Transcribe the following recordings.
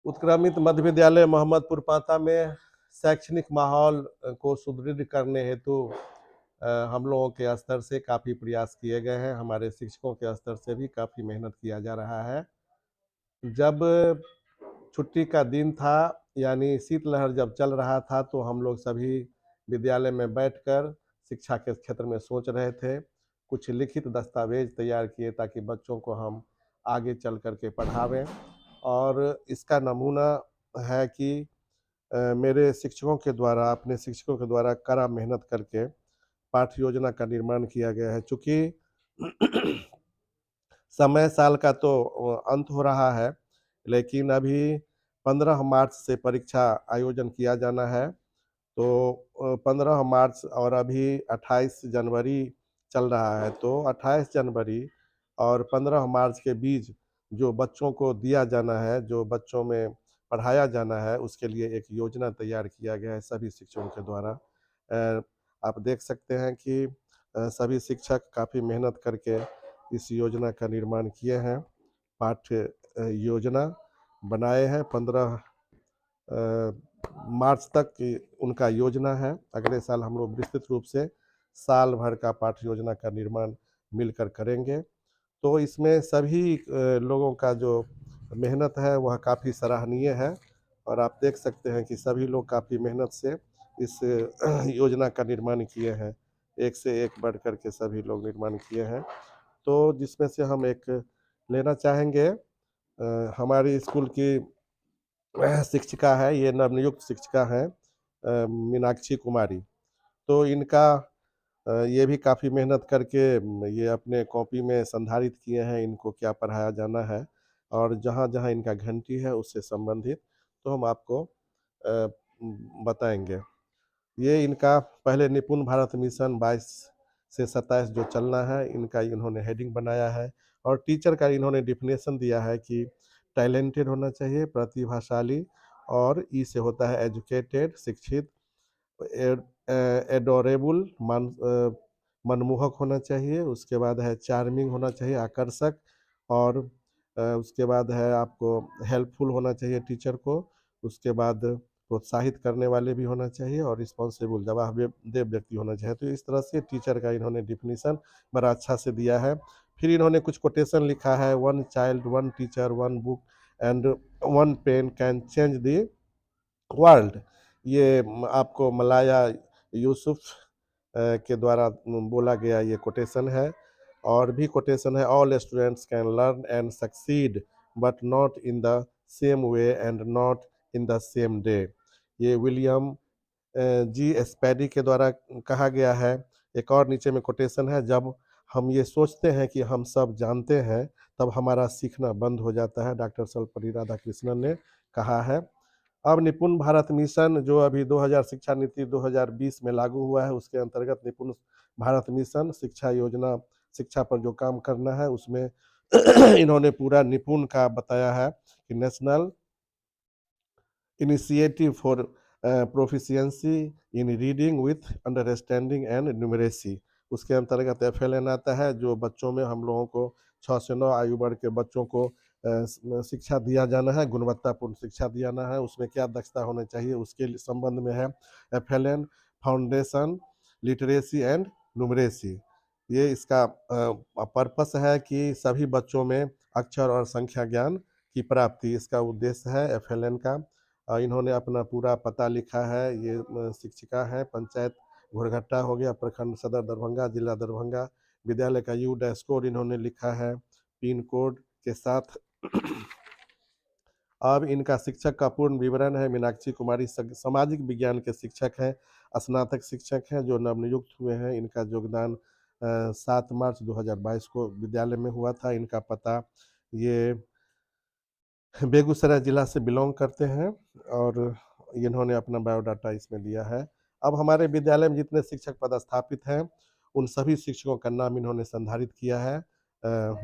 उत्क्रमित मध्य विद्यालय मोहम्मदपुर पाता में शैक्षणिक माहौल को सुदृढ़ करने हेतु हम लोगों के स्तर से काफ़ी प्रयास किए गए हैं। हमारे शिक्षकों के स्तर से भी काफ़ी मेहनत किया जा रहा है। जब छुट्टी का दिन था, यानी शीतलहर जब चल रहा था, तो हम लोग सभी विद्यालय में बैठकर शिक्षा के क्षेत्र में सोच रहे थे। कुछ लिखित दस्तावेज तैयार किए ताकि बच्चों को हम आगे चल कर के पढ़ावें। और इसका नमूना है कि मेरे शिक्षकों के द्वारा, अपने शिक्षकों के द्वारा कड़ा मेहनत करके पाठ्य योजना का निर्माण किया गया है। चूँकि समय साल का तो अंत हो रहा है, लेकिन अभी 15 मार्च से परीक्षा आयोजन किया जाना है। तो 15 मार्च और अभी 28 जनवरी चल रहा है, तो 28 जनवरी और 15 मार्च के बीच जो बच्चों को दिया जाना है, जो बच्चों में पढ़ाया जाना है, उसके लिए एक योजना तैयार किया गया है सभी शिक्षकों के द्वारा। आप देख सकते हैं कि सभी शिक्षक काफ़ी मेहनत करके इस योजना का निर्माण किए हैं। पाठ्य योजना बनाए हैं। 15 मार्च तक की उनका योजना है। अगले साल हम लोग विस्तृत रूप से साल भर का पाठ्य योजना का निर्माण मिलकर करेंगे। तो इसमें सभी लोगों का जो मेहनत है वह काफ़ी सराहनीय है, और आप देख सकते हैं कि सभी लोग काफ़ी मेहनत से इस योजना का निर्माण किए हैं। एक से एक बढ़ कर के सभी लोग निर्माण किए हैं। तो जिसमें से हम एक लेना चाहेंगे, हमारी स्कूल की शिक्षिका है, ये नवनियुक्त शिक्षिका हैं मीनाक्षी कुमारी। तो इनका ये भी काफ़ी मेहनत करके ये अपने कॉपी में संधारित किए हैं इनको क्या पढ़ाया जाना है, और जहाँ-जहाँ इनका घंटी है उससे संबंधित तो हम आपको बताएँगे। ये इनका पहले निपुण भारत मिशन 22 से 27 जो चलना है, इनका इन्होंने हेडिंग बनाया है, और टीचर का इन्होंने डेफिनेशन दिया है कि टैलेंटेड होना चाहिए, प्रतिभाशाली, और ई से होता है एजुकेटेड, शिक्षित, एडोरेबल, मनमोहक होना चाहिए। उसके बाद है चार्मिंग होना चाहिए, आकर्षक, और उसके बाद है आपको हेल्पफुल होना चाहिए टीचर को। उसके बाद प्रोत्साहित करने वाले भी होना चाहिए, और रिस्पॉन्सिबल, जवाबदेह व्यक्ति होना चाहिए। तो इस तरह से टीचर का इन्होंने डिफिनीशन बड़ा अच्छा से दिया है। फिर इन्होंने कुछ कोटेशन लिखा है, one child, one teacher, one book and one pen can change the world. ये आपको मलाया यूसुफ के द्वारा बोला गया ये कोटेशन है। और भी कोटेशन है, all students can learn and succeed but not in the same way and not in the same day. ये विलियम जी स्पैडी के द्वारा कहा गया है। एक और नीचे में कोटेशन है, जब हम ये सोचते हैं कि हम सब जानते हैं, तब हमारा सीखना बंद हो जाता है, डॉक्टर सर्वपल्ली राधाकृष्णन ने कहा है। अब निपुण भारत मिशन जो अभी 2000 शिक्षा नीति 2020 में लागू हुआ है, उसके अंतर्गत निपुण भारत मिशन शिक्षा योजना, शिक्षा पर जो काम करना है उसमें इन्होंने पूरा निपुण का बताया है कि national initiative for proficiency in reading with understanding and numeracy. उसके अंतर्गत एफएलएन आता है, जो बच्चों में हम लोगों को 6 से 9 आयु वर्ग के बच्चों को शिक्षा दिया जाना है, गुणवत्तापूर्ण शिक्षा दियाना है। उसमें क्या दक्षता होनी चाहिए उसके संबंध में है FLN foundation literacy and numeracy. ये इसका पर्पस है कि सभी बच्चों में अक्षर और संख्या ज्ञान की प्राप्ति, इसका उद्देश्य है एफएलएन का। इन्होंने अपना पूरा पता लिखा है। ये शिक्षिका है, पंचायत घोड़घट्टा हो गया, प्रखंड सदर दरभंगा, जिला दरभंगा। विद्यालय का यू डैश कोड इन्होंने लिखा है पिन कोड के साथ। अब इनका शिक्षक का पूर्ण विवरण है। मीनाक्षी कुमारी सामाजिक विज्ञान के शिक्षक हैं, स्नातक शिक्षक हैं जो नवनियुक्त हुए हैं। इनका योगदान 7 मार्च 2022 को विद्यालय में हुआ था। इनका पता, ये बेगूसराय जिला से बिलोंग करते हैं, और इन्होंने अपना बायोडाटा इसमें दिया है। अब हमारे विद्यालय में जितने शिक्षक पदस्थापित हैं, उन सभी शिक्षकों का नाम इन्होंने संधारित किया है।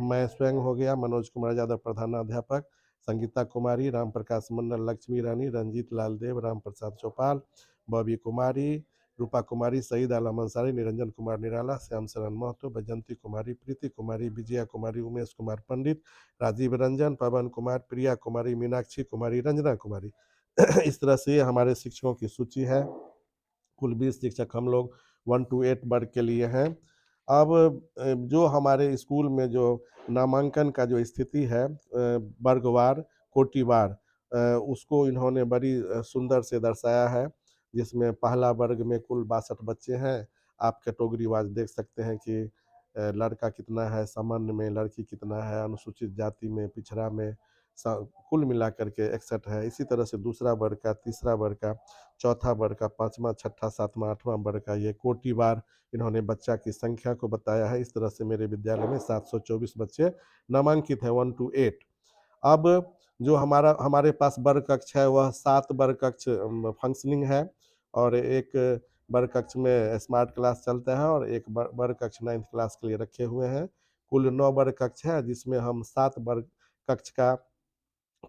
मैं स्वयं हो गया, मनोज कुमार यादव प्रधानाध्यापक, संगीता कुमारी, राम प्रकाश मंडल, लक्ष्मी रानी, रंजीत लाल देव, राम प्रसाद चौपाल, बॉबी कुमारी, रूपा कुमारी, सईद आलम अंसारी, निरंजन कुमार निराला, श्याम शरण महतो, बैजंती कुमारी, प्रीति कुमारी, विजया कुमारी, उमेश कुमार पंडित, राजीव रंजन, पवन कुमार, प्रिया कुमारी, मीनाक्षी कुमारी, रंजना कुमारी। इस तरह से हमारे शिक्षकों की सूची है। कुल 20 शिक्षक हम लोग 1 to 8 वर्ग के लिए हैं। अब जो हमारे स्कूल में जो नामांकन का जो स्थिति है वर्गवार, कोटिवार, उसको इन्होंने बड़ी सुंदर से दर्शाया है, जिसमें पहला वर्ग में कुल 62 बच्चे हैं। आप कैटेगरी वाइज देख सकते हैं कि लड़का कितना है, सामान्य में लड़की कितना है, अनुसूचित जाति में, पिछड़ा में, कुल मिलाकर के 61 है। इसी तरह से दूसरा वर्ग का, तीसरा वर्ग का, चौथा वर्ग का, पाँचवा, छठा, सातवां, आठवां वर्ग का, ये कोटिवार इन्होंने बच्चा की संख्या को बताया है। इस तरह से मेरे विद्यालय में 724 बच्चे नामांकित हैं 1 to 8। अब जो हमारे पास वर्ग कक्ष है वह 7 वर्ग कक्ष फंक्शनिंग है, और एक वर्ग कक्ष में स्मार्ट क्लास चलता है, और एक वर्ग कक्ष 9th क्लास के लिए रखे हुए हैं। कुल 9 वर्ग कक्ष है, जिसमें हम 7 वर्ग कक्ष का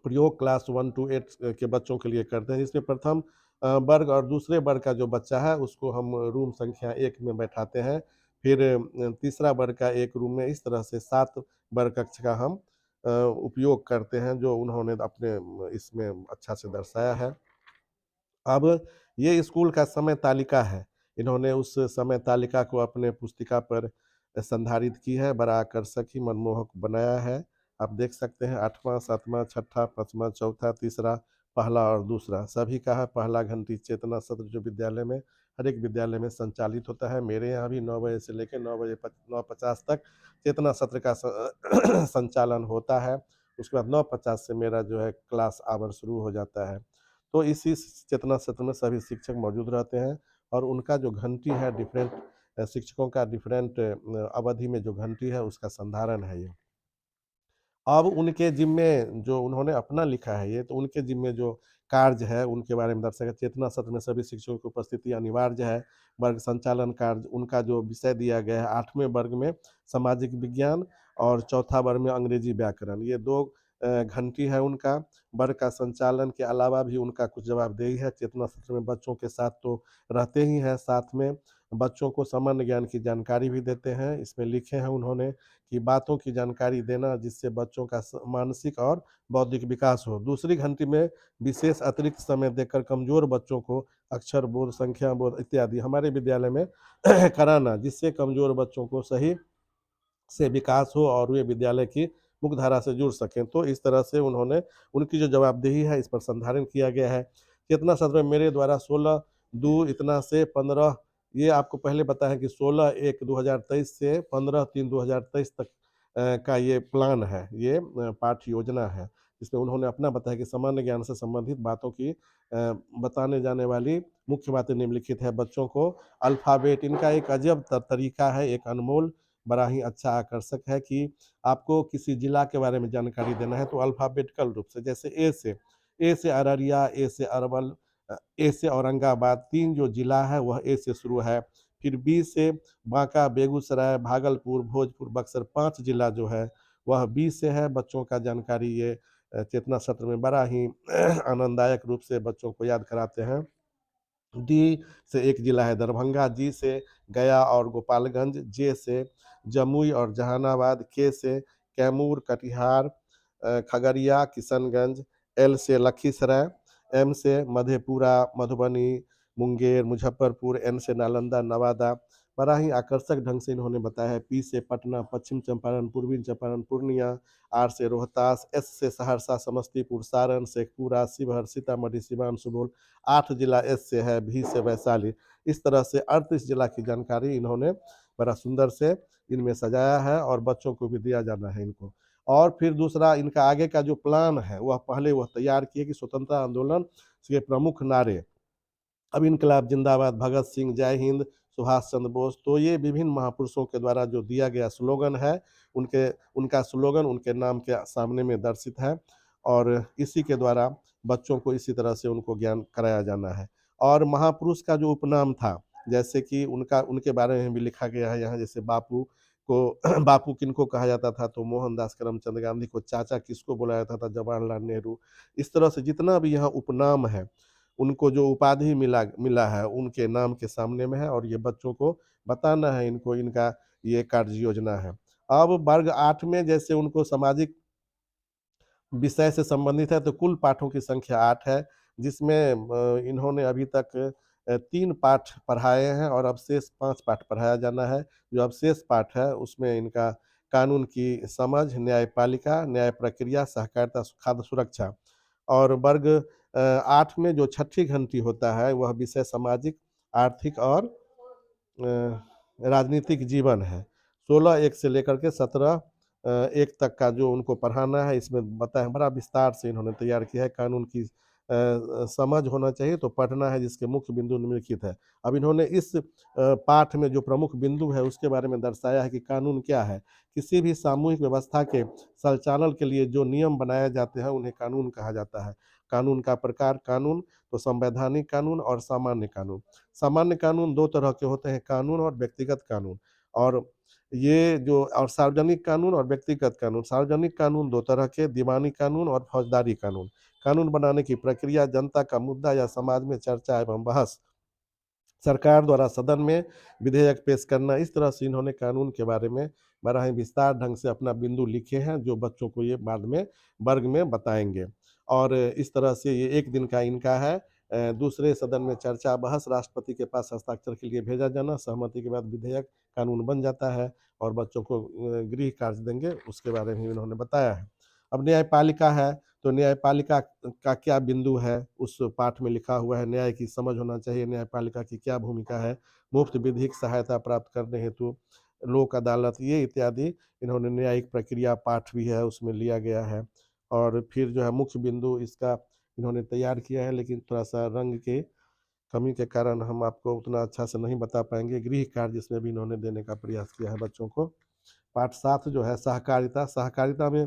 प्रयोग क्लास 1 to 8 के बच्चों के लिए करते हैं, जिसमें प्रथम वर्ग और दूसरे वर्ग का जो बच्चा है उसको हम रूम संख्या 1 में बैठाते हैं। फिर तीसरा वर्ग का एक रूम में, इस तरह से 7 वर्ग कक्ष का हम उपयोग करते हैं, जो उन्होंने अपने इसमें अच्छा से दर्शाया है। अब ये स्कूल का समय तालिका है। इन्होंने उस समय तालिका को अपने पुस्तिका पर संधारित की है, बड़ा आकर्षक ही मनमोहक बनाया है। आप देख सकते हैं 8वां, 7वां, छठा, 5वां, चौथा, तीसरा, पहला और दूसरा, सभी का है। पहला घंटी चेतना सत्र जो विद्यालय में, हर एक विद्यालय में संचालित होता है। मेरे यहाँ भी 9 बजे से लेकर 9:50 तक चेतना सत्र का संचालन होता है। उसके बाद 9:50 से मेरा जो है क्लास आवर शुरू हो जाता है। तो इसी चेतना सत्र में सभी शिक्षक मौजूद रहते हैं, और उनका जो घंटी है डिफरेंट शिक्षकों का डिफरेंट अवधि में जो घंटी है उसका संधारण है ये। अब उनके जिम्मे जो उन्होंने अपना लिखा है ये, तो उनके जिम्मे जो कार्य है उनके बारे में दर्शाया। चेतना सत्र में सभी शिक्षकों की उपस्थिति अनिवार्य है। वर्ग संचालन कार्य उनका जो विषय दिया गया है, 8वें वर्ग में सामाजिक विज्ञान, और चौथा वर्ग में अंग्रेजी व्याकरण, ये 2 घंटी है उनका। वर्ग का संचालन के अलावा भी उनका कुछ जवाबदेही है। चेतना सत्र में बच्चों के साथ तो रहते ही हैं, साथ में बच्चों को सामान्य ज्ञान की जानकारी भी देते हैं। इसमें लिखे हैं उन्होंने कि बातों की जानकारी देना, जिससे बच्चों का मानसिक और बौद्धिक विकास हो। दूसरी घंटी में विशेष अतिरिक्त समय देकर कमजोर बच्चों को अक्षर बोध, संख्या बोध इत्यादि हमारे विद्यालय में कराना, जिससे कमजोर बच्चों को सही से विकास हो और वे विद्यालय की मुख्य धारा से जुड़ सकें। तो इस तरह से उन्होंने उनकी जो जवाबदेही है इस पर संधारण किया गया है। चेतना सत्र में मेरे द्वारा 16/2 इतना से 15, ये आपको पहले बताया कि 16/1/2023 से 15/3/2023 तक का ये प्लान है, ये पाठ्य योजना है। इसमें उन्होंने अपना बताया कि सामान्य ज्ञान से संबंधित बातों की बताने जाने वाली मुख्य बातें निम्नलिखित है। बच्चों को अल्फ़ाबेट, इनका एक अजब तरीका है, एक अनमोल, बड़ा ही अच्छा आकर्षक है कि आपको किसी जिला के बारे में जानकारी देना है तो अल्फ़ाबेटिकल रूप से, जैसे ए से अररिया, ए से अरवल, ए से औरंगाबाद, 3 जो जिला है वह ए से शुरू है। फिर बी से बांका, बेगूसराय, भागलपुर, भोजपुर, बक्सर, 5 जिला जो है वह बी से है। बच्चों का जानकारी ये चेतना सत्र में बड़ा ही आनंददायक रूप से बच्चों को याद कराते हैं। डी से एक जिला है दरभंगा, जी से गया और गोपालगंज, जे से जमुई और जहानाबाद, के से कैमूर, कटिहार, खगड़िया, किशनगंज, एल से लखीसराय, एम से मधेपुरा, मधुबनी, मुंगेर, मुजफ्फरपुर, एन से नालंदा, नवादा। बड़ा ही आकर्षक ढंग से इन्होंने बताया है। पी से पटना, पश्चिम चंपारण, पूर्वी चंपारण, पूर्णिया, आर से रोहतास, एस से सहरसा, समस्तीपुर, सारण, शेखपुरा, शिवहर, सीतामढ़ी, सिवान, सुपौल, 8 जिला एस से है, भी से वैशाली। इस तरह से 38 जिला की जानकारी इन्होंने बड़ा सुंदर से इनमें सजाया है, और बच्चों को भी दिया जाना है इनको। और फिर दूसरा इनका आगे का जो प्लान है वह पहले वह तैयार किए कि स्वतंत्रता आंदोलन के प्रमुख नारे, अब इनकलाब जिंदाबाद, भगत सिंह, जय हिंद, सुभाष चंद्र बोस, तो ये विभिन्न महापुरुषों के द्वारा जो दिया गया स्लोगन है, उनके उनका स्लोगन उनके नाम के सामने में दर्शित है, और इसी के द्वारा बच्चों को इसी तरह से उनको ज्ञान कराया जाना है। और महापुरुष का जो उपनाम था, जैसे कि उनका उनके बारे में भी लिखा गया है यहाँ, जैसे बापू को बापू किनको कहा जाता था, तो मोहनदास करमचंद गांधी को चाचा किसको बोला जाता था, जवाहरलाल नेहरू। इस तरह से जितना भी यहाँ उपनाम है उनको जो उपाधि मिला मिला है उनके नाम के सामने में है, और ये बच्चों को बताना है इनको, इनका ये कार्य योजना है। अब वर्ग 8 में जैसे उनको सामाजिक विषय से संबंधित है, तो कुल पाठों की संख्या 8 है, जिसमें इन्होंने अभी तक 3 पाठ पढ़ाए हैं और अब शेष 5 पाठ पढ़ाया जाना है। जो अब शेष पाठ है उसमें इनका कानून की समझ, न्यायपालिका, न्याय प्रक्रिया, सहकारिता, खाद्य सुरक्षा, और वर्ग 8 में जो छठी घंटी होता है वह विषय सामाजिक, आर्थिक और राजनीतिक जीवन है। 16 एक से लेकर के 17 एक तक का जो उनको पढ़ाना है, इसमें बताया बड़ा विस्तार से इन्होंने तैयार किया है। कानून की समझ होना चाहिए, तो पढ़ना है जिसके मुख्य बिंदु निम्नलिखित है। अब इन्होंने इस पाठ में जो प्रमुख बिंदु है उसके बारे में दर्शाया है कि कानून क्या है। किसी भी सामूहिक व्यवस्था के संचालन के लिए जो नियम बनाए जाते हैं उन्हें कानून कहा जाता है। कानून का प्रकार, कानून तो संवैधानिक कानून और सामान्य कानून। सामान्य कानून 2 तरह के होते हैं, कानून और व्यक्तिगत कानून। और ये जो और सार्वजनिक कानून और व्यक्तिगत कानून। सार्वजनिक कानून 2 तरह के, दीवानी कानून और फौजदारी कानून। कानून बनाने की प्रक्रिया, जनता का मुद्दा या समाज में चर्चा एवं बहस, सरकार द्वारा सदन में विधेयक पेश करना। इस तरह से इन्होंने कानून के बारे में बड़ा ही विस्तार ढंग से अपना बिंदु लिखे हैं, जो बच्चों को ये बाद में वर्ग में बताएंगे। और इस तरह से ये 1 दिन का इनका है। दूसरे सदन में चर्चा बहस, राष्ट्रपति के पास हस्ताक्षर के लिए भेजा जाना, सहमति के बाद विधेयक कानून बन जाता है और बच्चों को गृह कार्य देंगे, उसके बारे में इन्होंने बताया है। अब न्यायपालिका है, तो न्यायपालिका का क्या बिंदु है उस पाठ में लिखा हुआ है। न्याय की समझ होना चाहिए, न्यायपालिका की क्या भूमिका है, मुफ्त विधिक सहायता प्राप्त करने हेतु लोक अदालत, ये इत्यादि इन्होंने न्यायिक प्रक्रिया पाठ भी है उसमें लिया गया है। और फिर जो है मुख्य बिंदु इसका इन्होंने तैयार किया है, लेकिन थोड़ा सा रंग के कमी के कारण हम आपको उतना अच्छा से नहीं बता पाएंगे। गृह कार्य जिसमें भी इन्होंने देने का प्रयास किया है बच्चों को। पाठ 7 जो है सहकारिता। सहकारिता में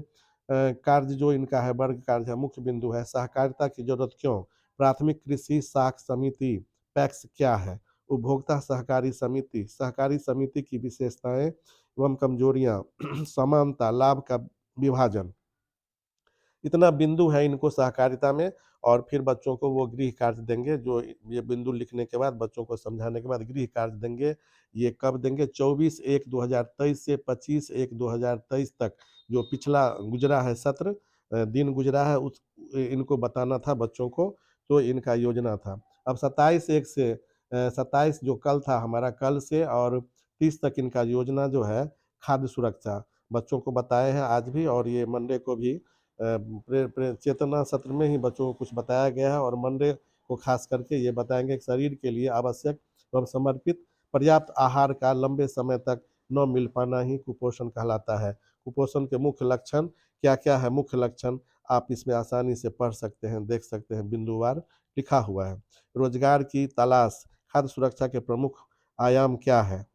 कार्य जो इनका है, वर्ग कार्य है, मुख्य बिंदु है सहकारिता की जरूरत क्यों, प्राथमिक कृषि साख समिति पैक्स क्या है, उपभोक्ता सहकारी समिति, सहकारी समिति की विशेषताएं एवं कमजोरियां, समानता, लाभ का विभाजन। इतना बिंदु है इनको सहकारिता में। और फिर बच्चों को वो गृह कार्य देंगे, जो ये बिंदु लिखने के बाद बच्चों को समझाने के बाद गृह कार्य देंगे। ये कब देंगे, 24/1/2023 से 25/1/2023 तक जो पिछला गुजरा है सत्र, दिन गुजरा है, उस इनको बताना था बच्चों को। तो इनका योजना था। अब 27/1 से 27 जो कल था हमारा, कल से और 30 तक इनका योजना जो है खाद्य सुरक्षा, बच्चों को बताए हैं आज भी। और ये मंडे को भी चेतना सत्र में ही बच्चों को कुछ बताया गया है, और मंडे को खास करके ये बताएंगे कि शरीर के लिए आवश्यक एवं समर्पित पर्याप्त आहार का लंबे समय तक न मिल पाना ही कुपोषण कहलाता है। कुपोषण के मुख्य लक्षण क्या क्या है, मुख्य लक्षण आप इसमें आसानी से पढ़ सकते हैं, देख सकते हैं, बिंदुवार लिखा हुआ है। रोजगार की तलाश, खाद्य सुरक्षा के प्रमुख आयाम क्या है,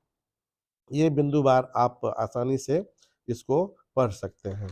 ये बिंदुवार आप आसानी से इसको पढ़ सकते हैं।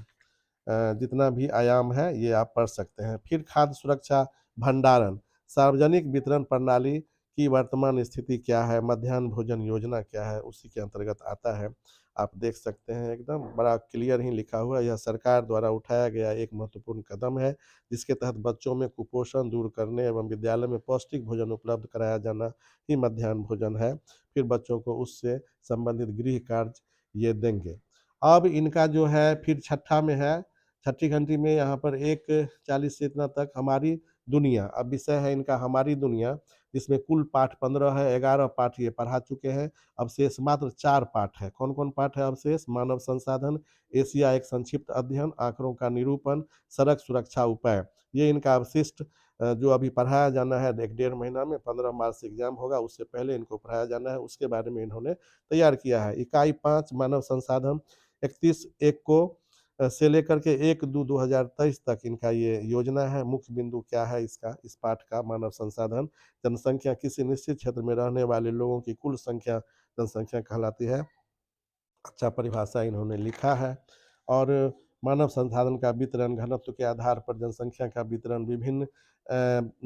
जितना भी आयाम है ये आप पढ़ सकते हैं। फिर खाद्य सुरक्षा भंडारण, सार्वजनिक वितरण प्रणाली की वर्तमान स्थिति क्या है, मध्याह्न भोजन योजना क्या है, उसी के अंतर्गत आता है। आप देख सकते हैं, एकदम बड़ा क्लियर ही लिखा हुआ है। यह सरकार द्वारा उठाया गया एक महत्वपूर्ण कदम है, जिसके तहत बच्चों में कुपोषण दूर करने एवं विद्यालय में पौष्टिक भोजन उपलब्ध कराया जाना ही मध्याह्न भोजन है। फिर बच्चों को उससे संबंधित गृह कार्य ये देंगे। अब इनका जो है फिर छठा में है, छठी घंटी में यहाँ पर 1:40 से इतना तक हमारी दुनिया। अब विषय है इनका हमारी दुनिया, जिसमें कुल पाठ 15 है, 11 पाठ ये पढ़ा चुके हैं। अब शेष मात्र 4 पाठ है। कौन कौन पाठ है अब शेष, मानव संसाधन, एशिया एक संक्षिप्त अध्ययन, आंकड़ों का निरूपण, सड़क सुरक्षा उपाय। ये इनका अवशिष्ट जो अभी पढ़ाया जाना है 1 डेढ़ महीना में, 15 मार्च से एग्जाम होगा, उससे पहले इनको पढ़ाया जाना है, उसके बारे में इन्होंने तैयार किया है। इकाई 5 मानव संसाधन, 31/1 को से लेकर के 1/2/2023 तक इनका ये योजना है। मुख्य बिंदु क्या है इसका, इस पाठ का, मानव संसाधन, जनसंख्या किसी निश्चित क्षेत्र में रहने वाले लोगों की कुल संख्या जनसंख्या कहलाती है। अच्छा परिभाषा इन्होंने लिखा है। और मानव संसाधन का वितरण घनत्व के आधार पर जनसंख्या का वितरण, विभिन्न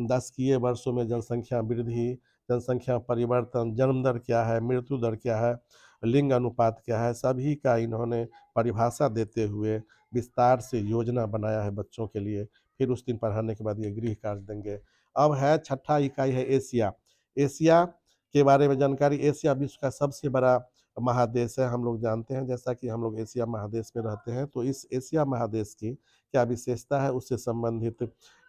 दशकीय वर्षों में जनसंख्या वृद्धि, जनसंख्या परिवर्तन, जन्म दर क्या है, मृत्यु दर क्या है, लिंग अनुपात क्या है, सभी का इन्होंने परिभाषा देते हुए विस्तार से योजना बनाया है बच्चों के लिए। फिर उस दिन पढ़ाने के बाद ये गृह कार्य देंगे। अब है छठा इकाई है एशिया। एशिया के बारे में जानकारी। एशिया विश्व का सबसे बड़ा महादेश है, हम लोग जानते हैं। जैसा कि हम लोग एशिया महादेश में रहते हैं, तो इस एशिया महादेश की क्या विशेषता है, उससे संबंधित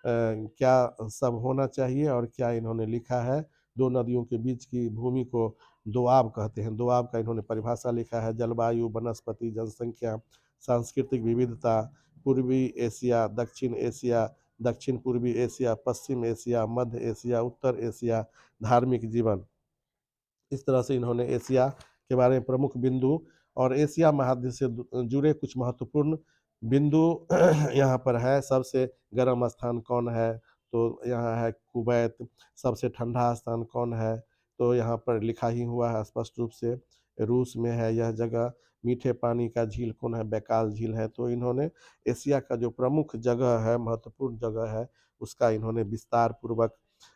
क्या सब होना चाहिए और क्या इन्होंने लिखा है। दो नदियों के बीच की भूमि को दोआब कहते हैं। दोआब का इन्होंने परिभाषा लिखा है। जलवायु, वनस्पति, जनसंख्या, सांस्कृतिक विविधता, पूर्वी एशिया, दक्षिण एशिया, दक्षिण पूर्वी एशिया, पश्चिम एशिया, मध्य एशिया, उत्तर एशिया, धार्मिक जीवन। इस तरह से इन्होंने एशिया के बारे में प्रमुख बिंदु और एशिया महाद्वीप से जुड़े कुछ महत्वपूर्ण बिंदु यहाँ पर है। सबसे गर्म स्थान कौन है, तो यहाँ है कुवैत। सबसे ठंडा स्थान कौन है, तो यहाँ पर लिखा ही हुआ है स्पष्ट रूप से, रूस में है यह जगह। मीठे पानी का झील कौन है, बैकाल झील है। तो इन्होंने एशिया का जो प्रमुख जगह है, महत्वपूर्ण जगह है, उसका इन्होंने विस्तार पूर्वक,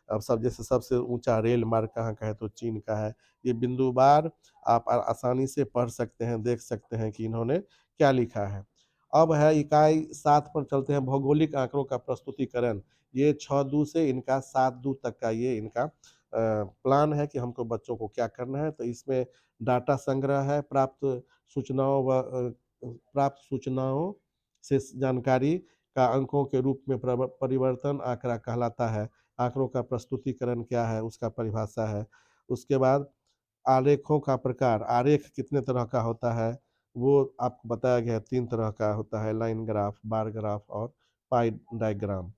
अब सब जैसे सबसे ऊंचा रेल मार्ग कहाँ का है, तो चीन का है। ये बिंदुवार आप आसानी से पढ़ सकते हैं, देख सकते हैं कि इन्होंने क्या लिखा है। अब है इकाई 7 पर चलते हैं, भौगोलिक आंकड़ों का प्रस्तुतिकरण। ये 6 दू से इनका 7 दू तक का ये इनका प्लान है कि हमको बच्चों को क्या करना है। तो इसमें डाटा संग्रह है, प्राप्त सूचनाओं से जानकारी का अंकों के रूप में परिवर्तन आंकड़ा कहलाता है। आंकड़ों का प्रस्तुतिकरण क्या है, उसका परिभाषा है। उसके बाद आरेखों का प्रकार। आरेख कितने तरह का होता है, वो आपको बताया गया है। 3 तरह का होता है, लाइन ग्राफ, बार ग्राफ और पाई डायग्राम।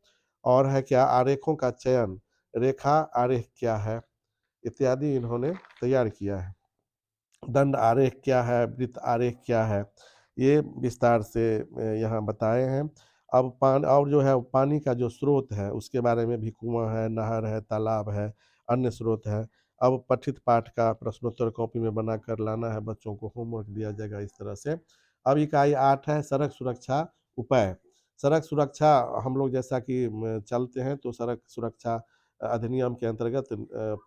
और है क्या, आरेखों का चयन, रेखा आरेख क्या है, इत्यादि इन्होंने तैयार किया है। दंड आरेख क्या है, वृत्त आरेख क्या है, ये विस्तार से यहाँ बताए हैं। अब पानी, और जो है पानी का जो स्रोत है उसके बारे में भी, कुआं है, नहर है, तालाब है, अन्य स्रोत है। अब पठित पाठ का प्रश्नोत्तर कॉपी में बना कर लाना है, बच्चों को होमवर्क दिया जाएगा इस तरह से। अब इकाई 8 है, सड़क सुरक्षा उपाय। सड़क सुरक्षा, हम लोग जैसा कि चलते हैं तो सड़क सुरक्षा अधिनियम के अंतर्गत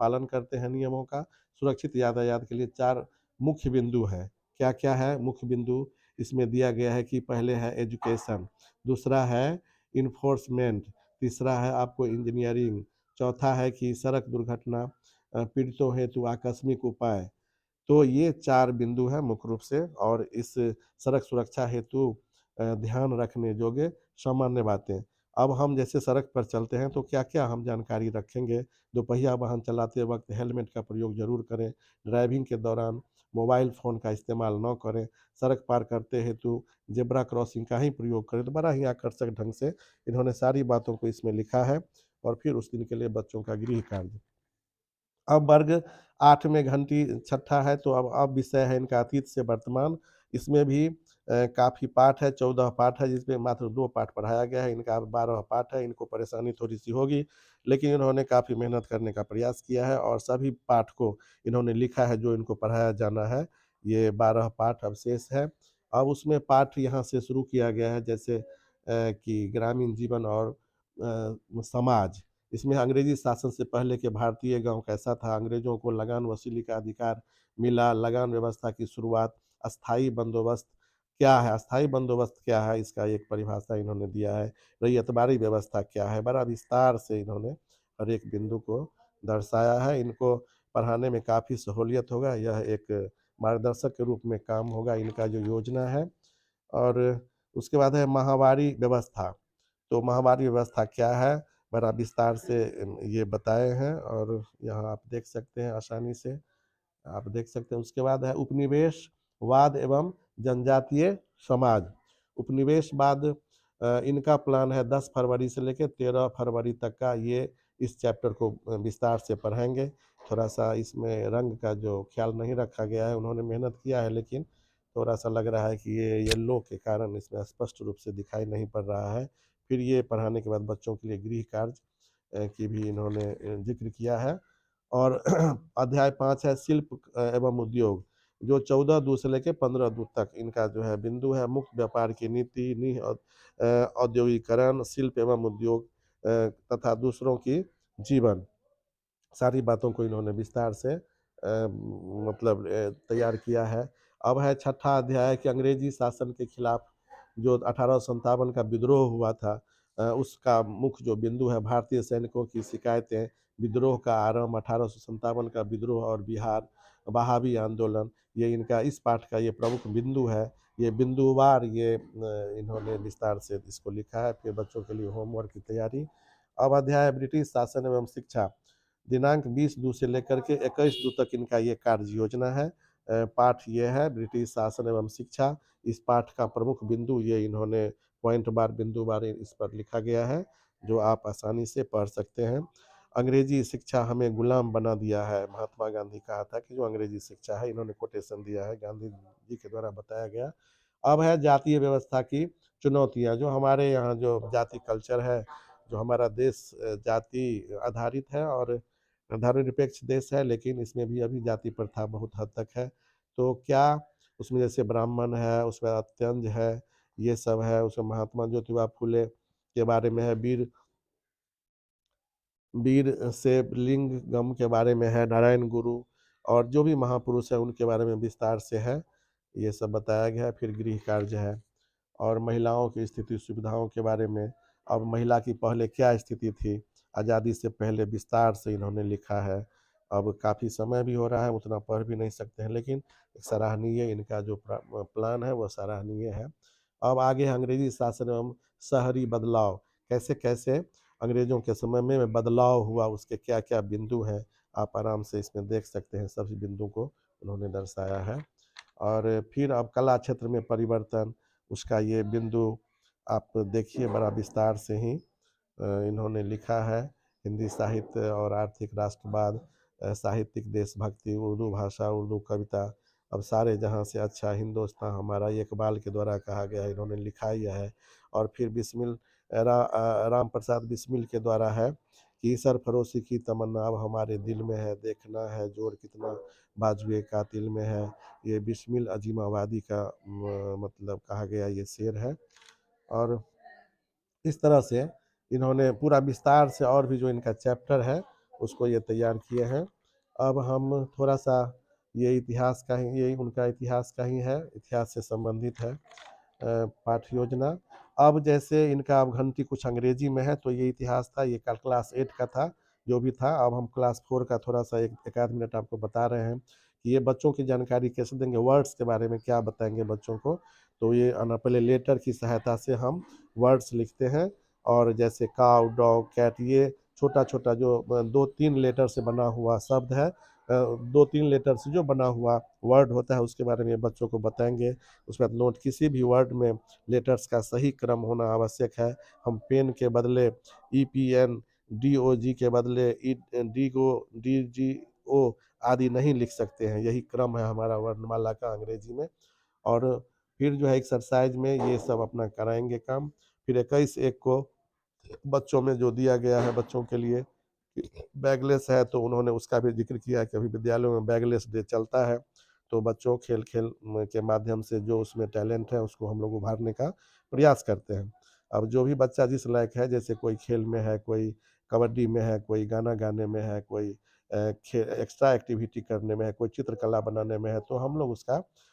पालन करते हैं नियमों का। सुरक्षित यातायात के लिए 4 मुख्य बिंदु है। क्या क्या है मुख्य बिंदु, इसमें दिया गया है कि पहले है एजुकेशन, दूसरा है इन्फोर्समेंट, तीसरा है आपको इंजीनियरिंग, चौथा है कि सड़क दुर्घटना पीड़ितों हेतु आकस्मिक उपाय। तो ये 4 बिंदु हैं मुख्य रूप से, और इस सड़क सुरक्षा हेतु ध्यान रखने योग्य सामान्य बातें। अब हम जैसे सड़क पर चलते हैं तो क्या क्या हम जानकारी रखेंगे। दोपहिया वाहन चलाते वक्त हेलमेट का प्रयोग जरूर करें। ड्राइविंग के दौरान मोबाइल फ़ोन का इस्तेमाल न करें। सड़क पार करते हेतु जेब्रा क्रॉसिंग का ही प्रयोग करें। तो बड़ा ही आकर्षक ढंग से इन्होंने सारी बातों को इसमें लिखा है। और फिर उस दिन के लिए बच्चों का गृह कार्य। अब वर्ग 8 में घंटी छठा है, तो अब विषय है इनका अतीत से वर्तमान। इसमें भी काफ़ी पाठ है, 14 पाठ है, जिसमें मात्र 2 पाठ पढ़ाया गया है। इनका अब 12 पाठ है। इनको परेशानी थोड़ी-सी होगी, लेकिन इन्होंने काफ़ी मेहनत करने का प्रयास किया है और सभी पाठ को इन्होंने लिखा है जो इनको पढ़ाया जाना है। ये 12 पाठ अब शेष है। अब उसमें पाठ यहाँ से शुरू किया गया है, जैसे कि ग्रामीण जीवन और समाज। इसमें अंग्रेजी शासन से पहले के भारतीय गांव कैसा था, अंग्रेजों को लगान वसूली का अधिकार मिला, लगान व्यवस्था की शुरुआत, अस्थाई बंदोबस्त क्या है, अस्थाई बंदोबस्त क्या है, इसका एक परिभाषा इन्होंने दिया है। रैयतबाड़ी व्यवस्था क्या है, बड़ा विस्तार से इन्होंने हर एक बिंदु को दर्शाया है। इनको पढ़ाने में काफ़ी सहूलियत होगा, यह एक मार्गदर्शक के रूप में काम होगा इनका जो योजना है। और उसके बाद है माहवारी व्यवस्था। तो माहवारी व्यवस्था क्या है, बड़ा विस्तार से ये बताए हैं और यहाँ आप देख सकते हैं आसानी से, आप देख सकते हैं। उसके बाद है उपनिवेशवाद एवं जनजातीय समाज। उपनिवेशवाद इनका प्लान है 10 फरवरी से लेकर 13 फरवरी तक का, ये इस चैप्टर को विस्तार से पढ़ेंगे। थोड़ा सा इसमें रंग का जो ख्याल नहीं रखा गया है, उन्होंने मेहनत किया है, लेकिन थोड़ा सा लग रहा है कि ये येलो के कारण इसमें स्पष्ट रूप से दिखाई नहीं पड़ रहा है। फिर ये पढ़ाने के बाद बच्चों के लिए गृह कार्य की भी इन्होंने जिक्र किया है। और अध्याय 5 है शिल्प एवं उद्योग, जो 14 दू से लेकर 15 दू तक इनका जो है बिंदु है। मुक्त व्यापार की नीति, औद्योगिकरण, शिल्प एवं उद्योग तथा दूसरों की जीवन, सारी बातों को इन्होंने विस्तार से मतलब तैयार किया है। अब है छठा अध्याय कि अंग्रेजी शासन के खिलाफ जो 1857 का विद्रोह हुआ था, उसका मुख्य जो बिंदु है भारतीय सैनिकों की शिकायतें, विद्रोह का आरंभ 1857 का विद्रोह और बिहार, वहाबी आंदोलन, ये इनका इस पाठ का ये प्रमुख बिंदु है। ये बिंदुवार ये इन्होंने विस्तार से इसको लिखा है। फिर बच्चों के लिए होमवर्क की तैयारी। अब अध्याय ब्रिटिश शासन एवं शिक्षा, दिनांक 20 से लेकर के 21 तक इनका ये कार्य योजना है। पाठ ये है ब्रिटिश शासन एवं शिक्षा। इस पाठ का प्रमुख बिंदु ये इन्होंने पॉइंट बार बिंदु बार इस पर लिखा गया है, जो आप आसानी से पढ़ सकते हैं। अंग्रेजी शिक्षा हमें गुलाम बना दिया है, महात्मा गांधी कहा था कि जो अंग्रेजी शिक्षा है, इन्होंने कोटेशन दिया है गांधी जी के द्वारा बताया गया। अब है जातीय व्यवस्था की चुनौतियां, जो हमारे यहाँ जो जाति कल्चर है, जो हमारा देश जाति आधारित है और धर्मनिरपेक्ष देश है, लेकिन इसमें भी अभी जाति प्रथा बहुत हद तक है। तो क्या उसमें जैसे ब्राह्मण है, उसमें अत्यंज है, ये सब है, उसमें महात्मा ज्योतिबा फुले के बारे में है, वीर वीर से लिंगम के बारे में है, नारायण गुरु और जो भी महापुरुष है उनके बारे में विस्तार से है, ये सब बताया गया है। फिर गृह कार्य है और महिलाओं की स्थिति सुविधाओं के बारे में। अब महिला की पहले क्या स्थिति थी, आज़ादी से पहले विस्तार से इन्होंने लिखा है। अब काफ़ी समय भी हो रहा है, उतना पढ़ भी नहीं सकते हैं, लेकिन सराहनीय इनका जो प्लान है वो सराहनीय है। अब आगे है अंग्रेजी शासन एवं शहरी बदलाव, कैसे कैसे अंग्रेजों के समय में बदलाव हुआ, उसके क्या क्या बिंदु हैं, आप आराम से इसमें देख सकते हैं। सभी बिंदु को उन्होंने दर्शाया है। और फिर अब कला क्षेत्र में परिवर्तन, उसका ये बिंदु आप देखिए बड़ा विस्तार से ही इन्होंने लिखा है। हिंदी साहित्य और आर्थिक राष्ट्रवाद, साहित्यिक देशभक्ति, उर्दू भाषा, उर्दू कविता, अब सारे जहाँ से अच्छा हिंदुस्तान हमारा, ये इकबाल के द्वारा कहा गया है, इन्होंने लिखा ही है। और फिर बिस्मिल राम प्रसाद बिस्मिल के द्वारा है कि सरफरोशी की तमन्ना अब हमारे दिल में है, देखना है जोर कितना बाजुए कातिल में है। ये बिस्मिल अजीमाबादी का मतलब कहा गया ये शेर है। और इस तरह से इन्होंने पूरा विस्तार से और भी जो इनका चैप्टर है उसको ये तैयार किए हैं। अब हम थोड़ा सा ये इतिहास का ही, यही उनका इतिहास का ही है, इतिहास से संबंधित है पाठ योजना। अब जैसे इनका अब घंटी कुछ अंग्रेजी में है, तो ये इतिहास था, ये कल क्लास 8 का था जो भी था। अब हम क्लास 4 का थोड़ा सा एक आध मिनट आपको बता रहे हैं कि ये बच्चों की जानकारी कैसे देंगे, वर्ड्स के बारे में क्या बताएंगे बच्चों को। तो ये पहले लेटर की सहायता से हम वर्ड्स लिखते हैं। और जैसे काउ, डॉग, कैट, ये छोटा छोटा जो 2-3 लेटर से बना हुआ शब्द है, 2-3 लेटर से जो बना हुआ वर्ड होता है, उसके बारे में बच्चों को बताएंगे। उसके बाद नोट, किसी भी वर्ड में लेटर्स का सही क्रम होना आवश्यक है। हम पेन के बदले EPN, DOG के बदले DGO आदि नहीं लिख सकते हैं, यही क्रम है हमारा वर्णमाला का अंग्रेजी में। और फिर जो है एक्सरसाइज में ये सब अपना कराएंगे काम। फिर 21/1 को बच्चों में जो दिया गया है बच्चों के लिए बैगलेस है, तो उन्होंने उसका भी जिक्र किया कि अभी विद्यालयों में बैगलेस डे चलता है। तो बच्चों खेल खेल के माध्यम से जो उसमें टैलेंट है उसको हम लोग उभारने का प्रयास करते हैं। अब जो भी बच्चा जिस लायक है, जैसे कोई खेल में है, कोई कबड्डी में है, कोई गाना गाने में है, कोई एक्स्ट्रा एक्टिविटी करने में है, कोई चित्रकला बनाने में है, तो हम लोग उसका